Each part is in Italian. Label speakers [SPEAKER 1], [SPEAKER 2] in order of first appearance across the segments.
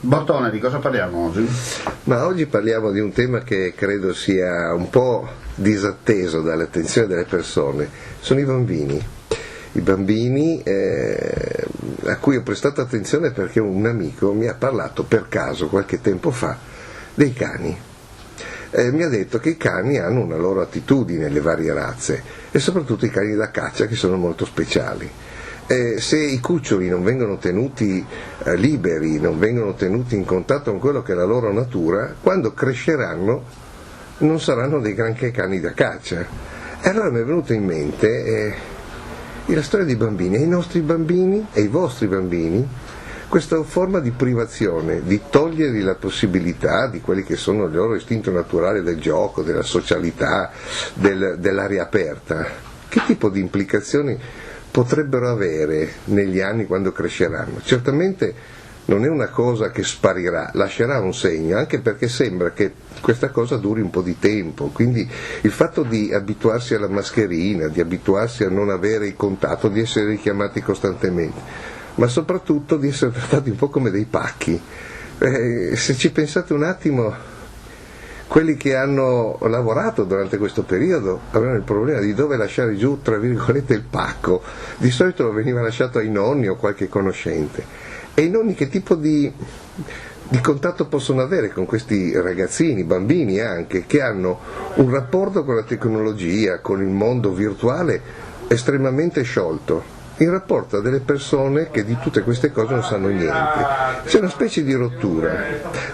[SPEAKER 1] Bortone, di cosa parliamo oggi?
[SPEAKER 2] Ma oggi parliamo di un tema che credo sia un po' disatteso dall'attenzione delle persone, sono i bambini. I bambini a cui ho prestato attenzione perché un amico mi ha parlato per caso qualche tempo fa dei cani. Mi ha detto che i cani hanno una loro attitudine, le varie razze, e soprattutto i cani da caccia che sono molto speciali. Se i cuccioli non vengono tenuti liberi, non vengono tenuti in contatto con quello che è la loro natura, quando cresceranno non saranno dei granché cani da caccia. E allora mi è venuto in mente la storia dei bambini, e i nostri bambini e i vostri bambini, questa forma di privazione, di togliergli la possibilità di quelli che sono il loro istinto naturale del gioco, della socialità, dell'aria aperta. Che tipo di implicazioni potrebbero avere negli anni quando cresceranno? Certamente non è una cosa che sparirà, lascerà un segno, anche perché sembra che questa cosa duri un po' di tempo, quindi il fatto di abituarsi alla mascherina, di abituarsi a non avere il contatto, di essere richiamati costantemente, ma soprattutto di essere trattati un po' come dei pacchi. Se ci pensate un attimo, quelli che hanno lavorato durante questo periodo avevano il problema di dove lasciare giù, tra virgolette, il pacco. Di solito lo veniva lasciato ai nonni o qualche conoscente. E i nonni che tipo di contatto possono avere con questi ragazzini, bambini anche, che hanno un rapporto con la tecnologia, con il mondo virtuale estremamente sciolto, in rapporto a delle persone che di tutte queste cose non sanno niente. C'è una specie di rottura,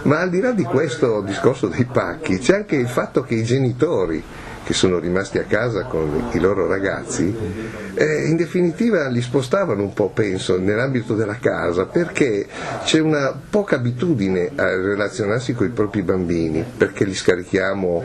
[SPEAKER 2] ma al di là di questo discorso dei pacchi c'è anche il fatto che i genitori che sono rimasti a casa con i loro ragazzi in definitiva li spostavano un po', penso, nell'ambito della casa, perché c'è una poca abitudine a relazionarsi con i propri bambini, perché li scarichiamo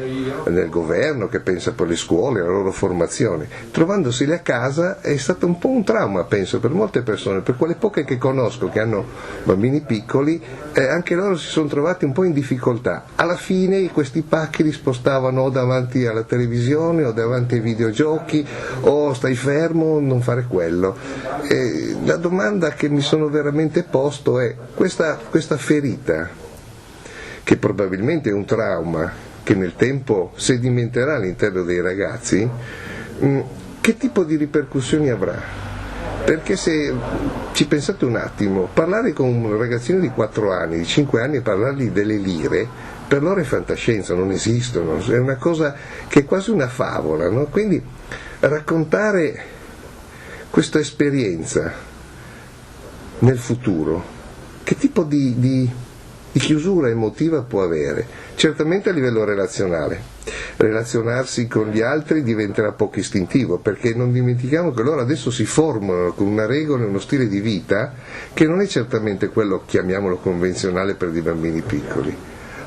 [SPEAKER 2] nel governo che pensa per le scuole, la loro formazione. Trovandoseli a casa è stato un po' un trauma, penso, per molte persone, per quelle poche che conosco che hanno bambini piccoli, anche loro si sono trovati un po' in difficoltà. Alla fine questi pacchi li spostavano o davanti alla televisione o davanti ai videogiochi, o stai fermo, non fare quello. La domanda che mi sono veramente posto è questa ferita, che probabilmente è un trauma che nel tempo sedimenterà all'interno dei ragazzi, che tipo di ripercussioni avrà? Perché se ci pensate un attimo, parlare con un ragazzino di 4 anni, di 5 anni e parlargli delle lire, per loro è fantascienza, non esistono, è una cosa che è quasi una favola, no? Quindi raccontare questa esperienza nel futuro, che tipo di chiusura emotiva può avere? Certamente a livello relazionale. Relazionarsi con gli altri diventerà poco istintivo, perché non dimentichiamo che loro adesso si formano con una regola e uno stile di vita che non è certamente quello, chiamiamolo, convenzionale per dei bambini piccoli.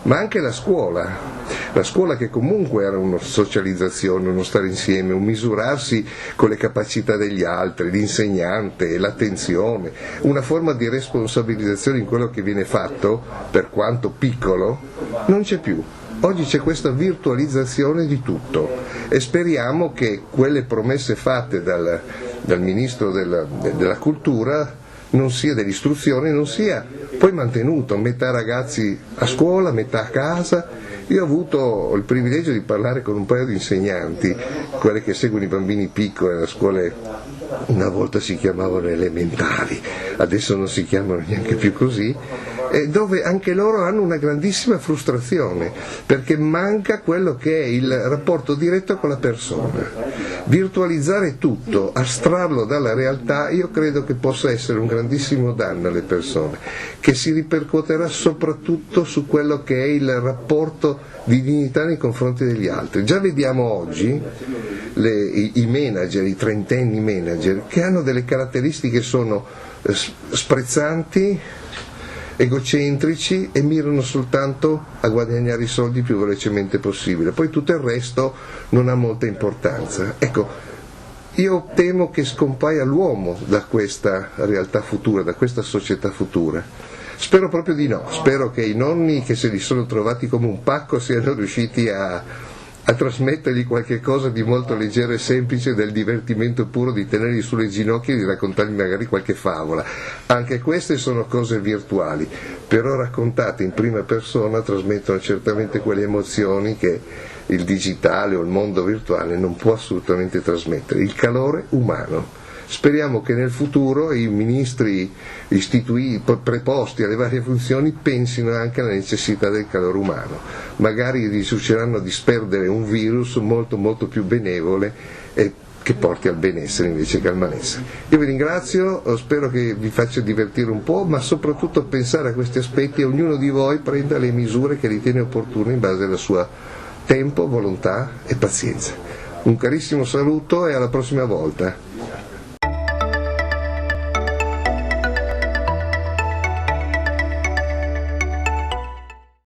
[SPEAKER 2] Ma anche la scuola che comunque era una socializzazione, uno stare insieme, un misurarsi con le capacità degli altri, l'insegnante, l'attenzione, una forma di responsabilizzazione in quello che viene fatto, per quanto piccolo, non c'è più. Oggi c'è questa virtualizzazione di tutto e speriamo che quelle promesse fatte dal Ministro della Cultura, dell'istruzione, non sia poi mantenuto, metà ragazzi a scuola, metà a casa. Io ho avuto il privilegio di parlare con un paio di insegnanti, quelle che seguono i bambini piccoli alle scuole, una volta si chiamavano elementari, adesso non si chiamano neanche più così, dove anche loro hanno una grandissima frustrazione, perché manca quello che è il rapporto diretto con la persona. Virtualizzare tutto, astrarlo dalla realtà, io credo che possa essere un grandissimo danno alle persone, che si ripercuoterà soprattutto su quello che è il rapporto di dignità nei confronti degli altri. Già vediamo oggi i manager, i trentenni manager, che hanno delle caratteristiche che sono sprezzanti, egocentrici e mirano soltanto a guadagnare i soldi il più velocemente possibile, poi tutto il resto non ha molta importanza. Ecco, io temo che scompaia l'uomo da questa realtà futura, da questa società futura. Spero proprio di no, spero che i nonni che se li sono trovati come un pacco siano riusciti a a trasmettergli qualche cosa di molto leggero e semplice, del divertimento puro di tenerli sulle ginocchia e di raccontargli magari qualche favola. Anche queste sono cose virtuali, però raccontate in prima persona trasmettono certamente quelle emozioni che il digitale o il mondo virtuale non può assolutamente trasmettere, il calore umano. Speriamo che nel futuro i ministri preposti alle varie funzioni pensino anche alla necessità del calore umano, magari riusciranno a disperdere un virus molto molto più benevole e che porti al benessere invece che al malessere. Io vi ringrazio, spero che vi faccia divertire un po', ma soprattutto pensare a questi aspetti e ognuno di voi prenda le misure che ritiene opportune in base alla sua tempo, volontà e pazienza. Un carissimo saluto e alla prossima volta.